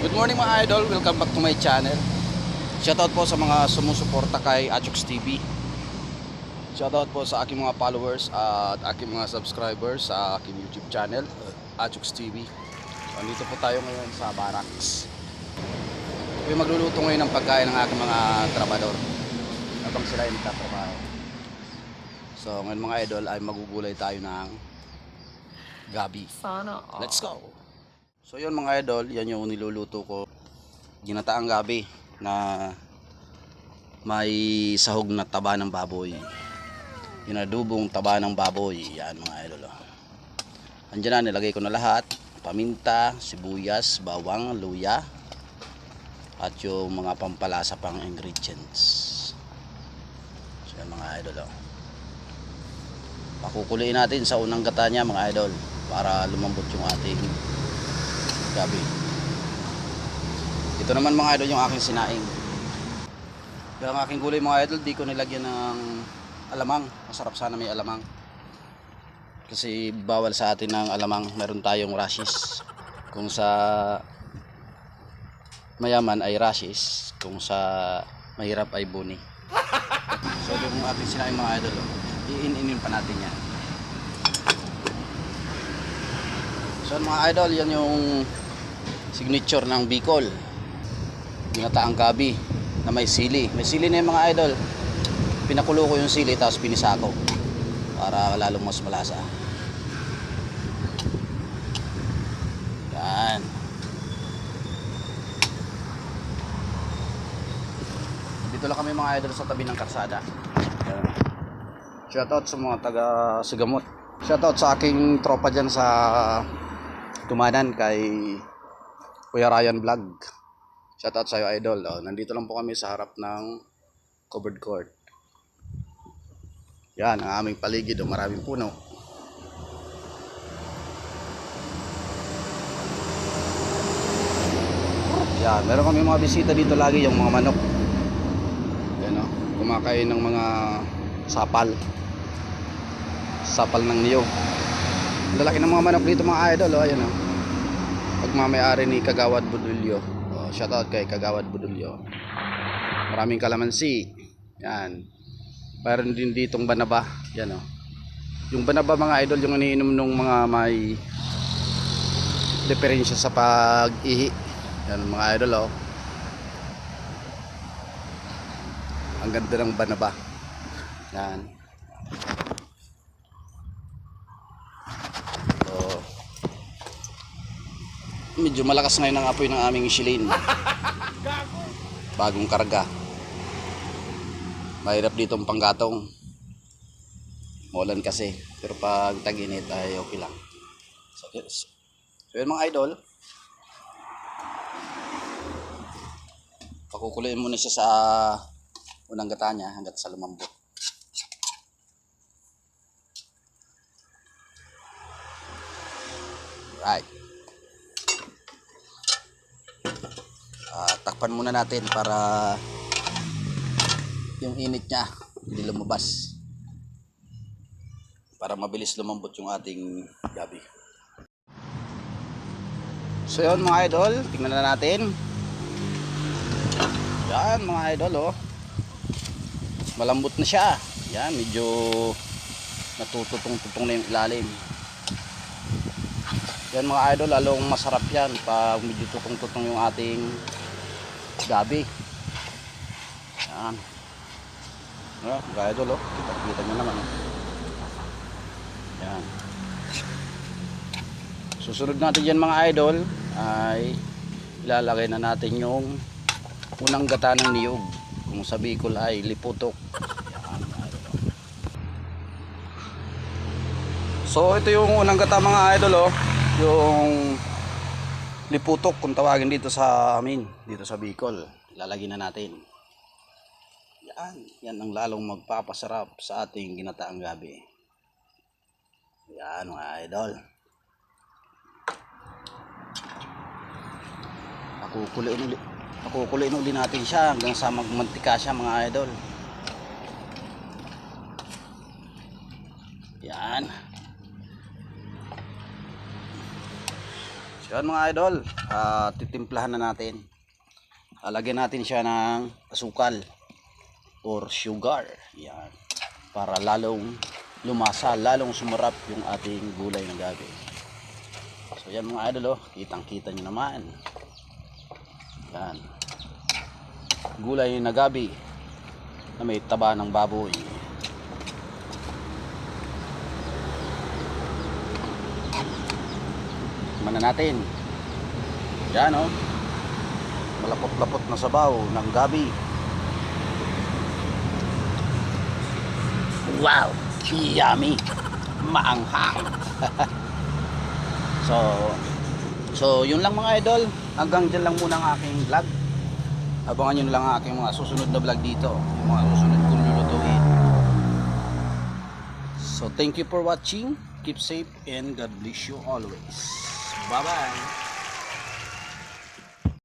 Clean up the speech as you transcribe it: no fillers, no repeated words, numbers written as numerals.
Good morning mga idol, welcome back to my channel. Shoutout po sa mga sumusuporta kay Achooks TV. Shoutout po sa aking mga followers at aking mga subscribers sa aking YouTube channel, Achooks TV. So, andito po tayo ngayon sa barracks. Kami magluluto ngayon ng pagkain ng aking mga trabador habang sila ay nagtatrabaho. So ngayon mga idol ay magugulay tayo ng gabi. Let's go! So yun mga idol, yan yung niluluto ko. Ginataang gabi na may sahog na taba ng baboy. Inadubong taba ng baboy. Yan mga idol. Andiyan na, nilagay ko na lahat. Paminta, sibuyas, bawang, luya. At yung mga pampalasa pang ingredients. So yan mga idol. Pakukuliin natin sa unang gata niya mga idol. Para lumambot yung ating gabi. Ito naman mga idol yung aking sinaing. Yung aking gulay mga idol, di ko nilagyan ng alamang. Masarap sana may alamang. Kasi bawal sa atin ng alamang. Meron tayong rashes. Kung sa mayaman ay rashes. Kung sa mahirap ay buni. So yung ating sinaing mga idol, iin-inin pa natin yan. So mga idol, yan yung signature ng Bicol. Ginataang gabi na may sili. May sili na yung mga idol. Pinakulo ko yung sili tapos pinisako para lalong mas malasa. Yan. Dito lang kami mga idol sa tabi ng karsada. Yan. Shoutout sa mga taga Sigamot. Shoutout sa aking tropa dyan sa Tumanan kay Kuya Ryan Vlog. Shoutout sa iyo idol. Nandito lang po kami sa harap ng covered court. Yan ang aming paligid. Maraming puno. Yan, meron kami mga bisita dito lagi, yung mga manok. Yan kumakain ng mga sapal. Sapal ng niyog. Lalaki ng mga manok dito mga idol. Ayan pagmamayari ni Kagawad Budulyo. Shoutout kay Kagawad Budulyo. Maraming kalamansi. Yan. Mayroon din ditong banaba. Yan yung banaba mga idol, yung iniinom nung mga may diferensya sa pag-ihi. Yan mga idol. Ang ganda ng banaba. Yan. Medyo malakas ngayon ang apoy ng aming shilin. Bagong karga. Mahirap dito ang panggatong. Maulan kasi. Pero pag tag-init ay okay lang. So yun mga idol. Pakukuloyin muna siya sa unang gata niya hanggat sa lumambot. Right. Takpan muna natin para yung init niya hindi lumabas, para mabilis lumambot yung ating gabi. So yun mga idol, tingnan na natin. Yan mga idol malambot na siya. Yan, medyo natututong-tutong na yung ilalim. Yan mga idol, lalong masarap yan pag medyo tutong-tutong yung ating gabi. Yan. Mga idol kita nyo naman. Yan. Susunod natin yan mga idol ay ilalagay na natin yung unang gata ng niyog. Kung sa Bicol ay liputok. Yan mga idol. So ito yung unang gata mga idol yung liputok kung tawagin dito sa amin, dito sa Bicol. Ilalagay na natin. Yan ang lalong magpapasarap sa ating ginataang gabi. Yan mga idol. Pakukuloyin ulit natin siya hanggang sa magmantika siya mga idol. Yan. Yan mga idol, titimplahan na natin. Lagyan natin siya ng asukal or sugar. Yan. Para lalong lumasa, lalong sumarap yung ating gulay na gabi. So yan mga idol, kitang kita nyo naman. Yan. Gulay na gabi na may taba ng baboy. Mana natin. Yan malapot-lapot na sabaw ng gabi. Wow, yummy, maanghang. so yun lang mga idol, hanggang dyan lang muna ang aking vlog. Abangan nyo lang ang aking mga susunod na vlog dito, yung mga susunod kong lulutuin. So thank you for watching, keep safe and God bless you always. Bye bye.